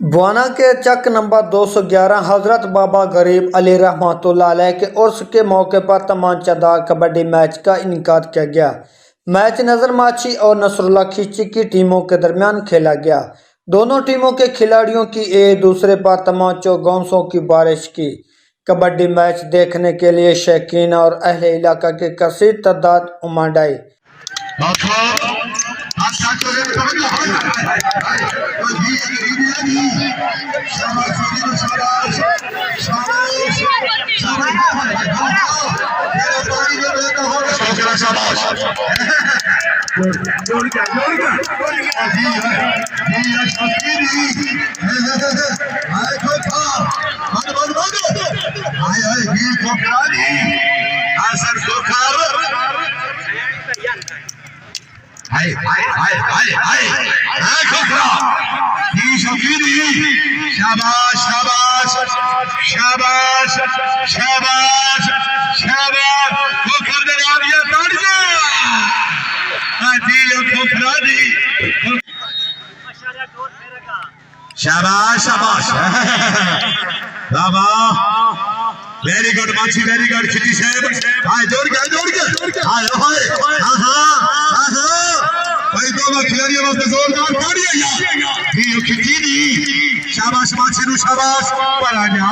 बुआना के चक नंबर 211 हजरत बाबा गरीब अली रहमतुल्लाह अलैह के उर्स के मौके पर तमांचादार कबड्डी मैच का इनेकाद किया गया। मैच नजर माछी और नसरुल्लाह खींची की टीमों के दरमियान खेला गया। दोनों टीमों के खिलाड़ियों की एक दूसरे पर तमांचों गौंसों की बारिश की। कबड्डी मैच देखने के लिए शौकीन और अहले इलाका के कसीर तादाद उमड़ आई। शाबाश शाबाश शाबाश शाबाश शाबाश खोखर दे आलिया तोड़ जा जी खोखरा जी शाबाश शाबाश बाबा वेरी गुड माछी वेरी गुड खिटी साहब हाय जोड़ के हाय हाय हां भाई दोनों खिलाड़ियों वास्ते जोरदार ताड़ियां यार ये खिटी दी शाबाश माछी नु शाबाश पर आ जा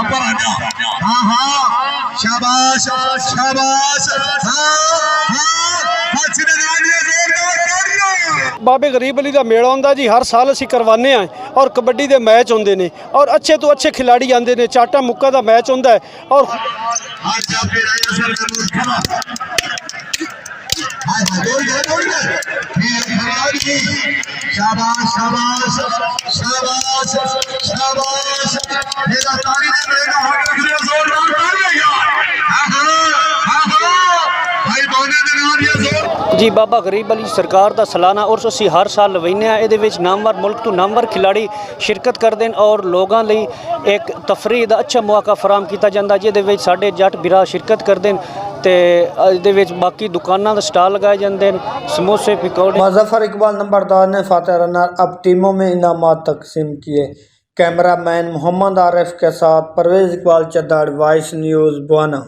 हां शाबाश शाबाश हां माछी ने ताड़ियां जोरदार ताड़ियां। बाबे गरीब अली का मेला होंदा जी, हर साल असी करवाने हैं और कबड्डी के मैच होंदे ने और अच्छे तो अच्छे खिलाड़ी आते हैं। चाटा मुक्का का मैच होंदा है और शाबाश शाबाश शाबाश शाबाश मेरा ताली ने मेरा हाथ रख दिया जोरदार तालियां यार भाई बोने दे नारिया जोर जी। बाबा गरीब अली सरकार का सालाना उर्स असी हर साल लवाने हैं। ये नामवर मुल्क तो नामवर खिलाड़ी शिरकत करते हैं और लोगों लिए एक तफरीह का अच्छा मौका फराहम किया जाता है, जिहदे विच साडे जट बिरा शिरकत करते हैं तो बाकी दुकानों का स्टाल लगाए जाते हैं, समोसे पकौड़े। मुजफ्फर इकबाल नंबरदार ने फातह रनर अब टीमों में इनामात तकसीम किए। कैमरामैन मोहम्मद आरिफ के साथ परवेज इकबाल चद्दाड़, वॉइस न्यूज़ बुआना।